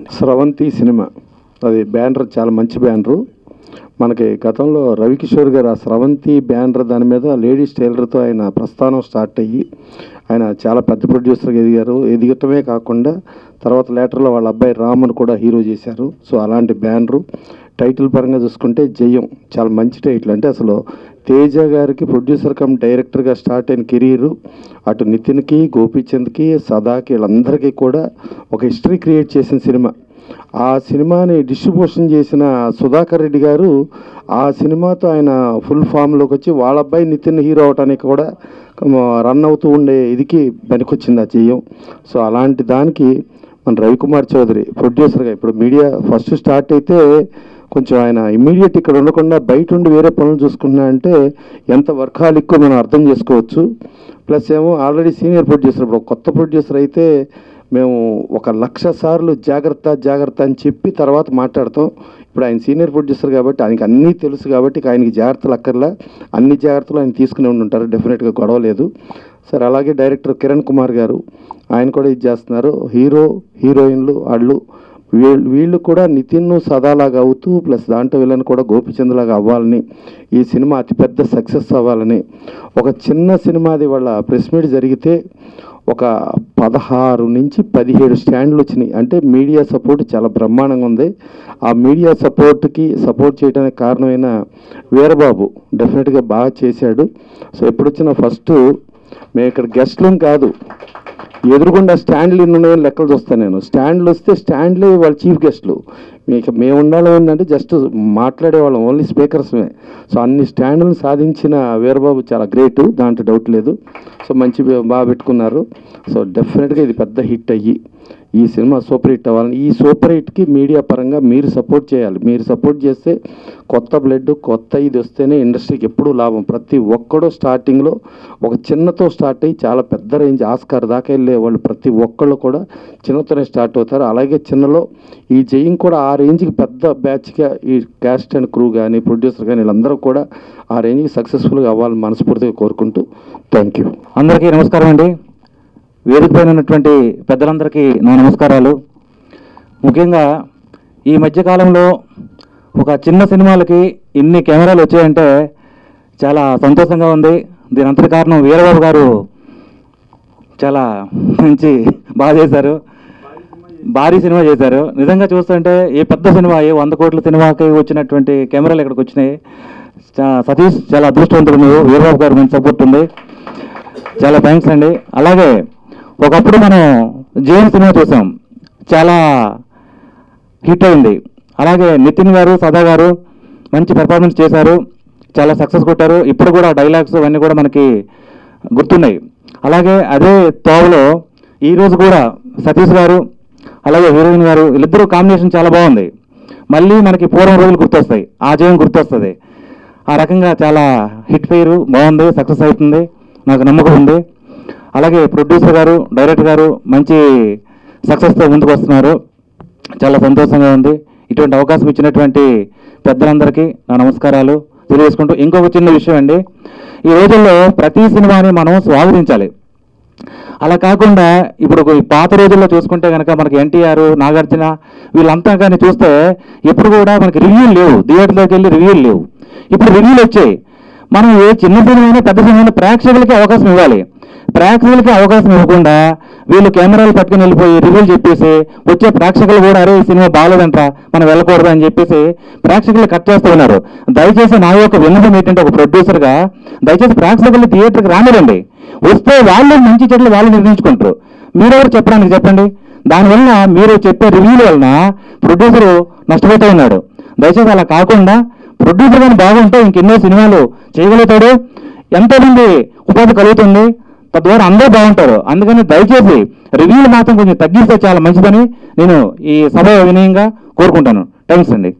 స్రవంతి cinema అది banner చాలా మంచి బ్యానరు. మనకి గతంలో రవికిషోర్ గారు ఆ స్రవంతి బ్యానర్ దాని మీద లేడీస్ టైలర్తో ఆయన ప్రస్థానం స్టార్ట్ అయ్యి ఆయన చాలా పెద్ద ప్రొడ్యూసర్గా ఎదగటమే కాకుండా తర్వాత లేటర్లో వాళ్ళ అబ్బాయి రామును కూడా హీరో చేశారు. సో అలాంటి బ్యానరు. టైటిల్ పరంగా చూసుకుంటే జయం చాలా మంచి టైటిల్. అంటే అసలు తేజ గారికి ప్రొడ్యూసర్ కమ్ డైరెక్టర్గా స్టార్ట్ అయిన కెరీరు అటు నితిన్కి, గోపీచంద్కి, సదాకి వీళ్ళందరికీ కూడా ఒక హిస్టరీ క్రియేట్ చేసిన సినిమా. ఆ సినిమాని డిస్ట్రిబ్యూషన్ చేసిన సుధాకర్ రెడ్డి గారు ఆ సినిమాతో ఆయన ఫుల్ ఫామ్లోకి వచ్చి వాళ్ళ అబ్బాయి నితిన్ హీరో అవడానికి కూడా రన్ అవుతూ ఉండే ఇదికి పనికొచ్చింది ఆ జయం. సో అలాంటి దానికి మన రవికుమార్ చౌదరి ప్రొడ్యూసర్గా ఇప్పుడు మీడియా ఫస్ట్ స్టార్ట్ అయితే కొంచెం ఆయన ఇమ్మీడియట్ ఇక్కడ ఉండకుండా బయట ఉండి వేరే పనులు చూసుకుంటున్నా అంటే ఎంత వర్కాలిక్కో మనం అర్థం చేసుకోవచ్చు. ప్లస్ ఏమో ఆల్రెడీ సీనియర్ ప్రొడ్యూసర్. ఇప్పుడు కొత్త ప్రొడ్యూసర్ అయితే మేము 1,00,000 సార్లు జాగ్రత్త అని చెప్పి తర్వాత మాట్లాడతాం. ఇప్పుడు ఆయన సీనియర్ ప్రొడ్యూసర్ కాబట్టి ఆయనకి అన్నీ తెలుసు కాబట్టి ఆయనకి జాగ్రత్తలు అక్కర్లా, అన్ని జాగ్రత్తలు ఆయన తీసుకుని ఉంటారు. డెఫినెట్గా గొడవ లేదు సార్. అలాగే డైరెక్టర్ కిరణ్ కుమార్ గారు ఆయన కూడా ఇది చేస్తున్నారు. హీరోయిన్లు వాళ్ళు వీళ్ళు కూడా నితిన్ సదాలాగా అవుతూ ప్లస్ దాంట్లో వీళ్ళని కూడా గోపిచంద్లాగా అవ్వాలని, ఈ సినిమా అతిపెద్ద సక్సెస్ అవ్వాలని ఒక చిన్న సినిమాది వాళ్ళ ప్రెస్ మీట్ జరిగితే ఒక 16 నుంచి 17 స్టాండ్లు వచ్చినాయి. అంటే మీడియా సపోర్ట్ చాలా బ్రహ్మాండంగా ఉంది. ఆ మీడియా సపోర్ట్ చేయడానికి కారణమైన వీరబాబు డెఫినెట్గా బాగా చేశాడు. సో ఎప్పుడు వచ్చినా ఫస్ట్ మేము ఇక్కడ గెస్ట్లను కాదు, ఎదురుగుండా స్టాండ్లు ఉన్నాయని లెక్కలు చూస్తాను నేను. స్టాండ్లు వస్తే స్టాండ్లే వాళ్ళ చీఫ్ గెస్ట్లు. మేము ఉండాలి ఏంటంటే జస్ట్ మాట్లాడేవాళ్ళం, ఓన్లీ స్పీకర్స్మే. సో అన్ని స్టాండ్లను సాధించిన వీరబాబు చాలా గ్రేట్, దాంట్లో డౌట్ లేదు. సో మంచి బాగా పెట్టుకున్నారు. సో డెఫినెట్గా ఇది పెద్ద హిట్ అయ్యి ఈ సినిమా సూపర్ హిట్ అవ్వాలని, ఈ సూపర్ హిట్కి మీడియా పరంగా మీరు సపోర్ట్ చేయాలి. మీరు సపోర్ట్ చేస్తే కొత్త బ్లడ్ కొత్త ఇది వస్తేనే ఇండస్ట్రీకి ఎప్పుడూ లాభం. ప్రతి ఒక్కడూ స్టార్టింగ్లో ఒక చిన్నతో స్టార్ట్ అయ్యి చాలా పెద్ద రేంజ్ ఆస్కార్ దాకా వెళ్ళే వాళ్ళు ప్రతి ఒక్కళ్ళు కూడా చిన్నతోనే స్టార్ట్ అవుతారు. అలాగే చిన్నలో ఈ జయం కూడా ఆ రేంజ్కి పెద్ద బ్యాచ్గా ఈ క్యాస్ట్ అండ్ క్రూ కానీ ప్రొడ్యూసర్ కానీ వీళ్ళందరూ కూడా ఆ రేంజ్కి సక్సెస్ఫుల్గా అవ్వాలని మనస్ఫూర్తిగా కోరుకుంటూ థ్యాంక్ యూ. అందరికీ నమస్కారం అండి. వేదిక పైన ఉన్నటువంటి పెద్దలందరికీ నా నమస్కారాలు. ముఖ్యంగా ఈ మధ్యకాలంలో ఒక చిన్న సినిమాలకి ఇన్ని కెమెరాలు వచ్చాయంటే చాలా సంతోషంగా ఉంది. దీని అంతటి కారణం వీరబాబు గారు చాలా మంచి బాగా చేశారు, భారీ సినిమా చేశారు. నిజంగా చూస్తుంటే ఏ పెద్ద సినిమా, ఏ 100 కోట్ల సినిమాకి వచ్చినటువంటి కెమెరాలు ఇక్కడికి వచ్చినాయి. సతీష్ చాలా అదృష్టవంతుడు, మీరు వీరబాబు గారు మంచి సపోర్ట్ ఉంది, చాలా థ్యాంక్స్ అండి. అలాగే ఒకప్పుడు మనం జేఎన్ సినిమా చూసాం, చాలా హిట్ అయింది. అలాగే నితిన్ గారు, సదా గారు మంచి పెర్ఫార్మెన్స్ చేశారు, చాలా సక్సెస్ కొట్టారు. ఇప్పుడు కూడా డైలాగ్స్ అవన్నీ కూడా మనకి గుర్తున్నాయి. అలాగే అదే తోవలో ఈరోజు కూడా సతీష్ గారు అలాగే హీరోయిన్ గారు వీళ్ళిద్దరూ కాంబినేషన్ చాలా బాగుంది. మళ్ళీ మనకి పూర్వం రోజులు గుర్తొస్తాయి, ఆ జయం గుర్తొస్తుంది. ఆ రకంగా చాలా హిట్ పేరు బాగుంది, సక్సెస్ అవుతుంది, నాకు నమ్మకం ఉంది. అలాగే ప్రొడ్యూసర్ గారు, డైరెక్టర్ గారు మంచి సక్సెస్తో ముందుకు వస్తున్నారు, చాలా సంతోషంగా ఉంది. ఇటువంటి అవకాశం ఇచ్చినటువంటి పెద్దలందరికీ నా నమస్కారాలు తెలియజేసుకుంటూ ఇంకొక చిన్న విషయం అండి, ఈ రోజుల్లో ప్రతి సినిమాని మనం స్వాగతించాలి. అలా కాకుండా ఇప్పుడు పాత రోజుల్లో చూసుకుంటే కనుక మనకి ఎన్టీఆర్, నాగార్జున వీళ్ళంతా కానీ చూస్తే ఎప్పుడు కూడా మనకి రివ్యూలు లేవు, థియేటర్లోకి వెళ్ళి రివ్యూలు లేవు. ఇప్పుడు రివ్యూలు వచ్చాయి. మనం ఏ చిన్న సినిమా పెద్ద సినిమా ప్రేక్షకులకి అవకాశం ఇవ్వాలి. ప్రేక్షకులకి అవకాశం ఇవ్వకుండా వీళ్ళు కెమెరాలు పట్టుకుని వెళ్ళిపోయి రివ్యూలు చెప్పేసి వచ్చే ప్రేక్షకులు కూడా అరే ఈ సినిమా బాగలేదంటరా మనం వెళ్ళకూడదు అని చెప్పేసి ప్రేక్షకులు కట్ చేస్తూ ఉన్నారు. దయచేసి నా యొక్క విన్నపం ఏంటంటే ఒక ప్రొడ్యూసర్గా దయచేసి ప్రేక్షకులు థియేటర్కి రానిరండి. వస్తే వాళ్ళు మంచి చెట్లు వాళ్ళు నిర్ణయించుకుంటారు, మీరెవరు చెప్పడానికి చెప్పండి. దానివల్ల మీరు చెప్పే రివ్యూల వలన ప్రొడ్యూసరు నష్టపోతూ ఉన్నాడు. దయచేసి అలా కాకుండా ప్రొడ్యూసర్ కానీ బాగుంటే ఇంకెన్నో సినిమాలు చేయగలుగుతాడు, ఎంతోమంది ఉపాధి కలుగుతుంది, తద్వారా అందరూ బాగుంటారు. అందుకని దయచేసి రివ్యూలు మాత్రం కొంచెం తగ్గిస్తే చాలా మంచిదని నేను ఈ సభ వినయంగా కోరుకుంటాను. థ్యాంక్స్ అండి.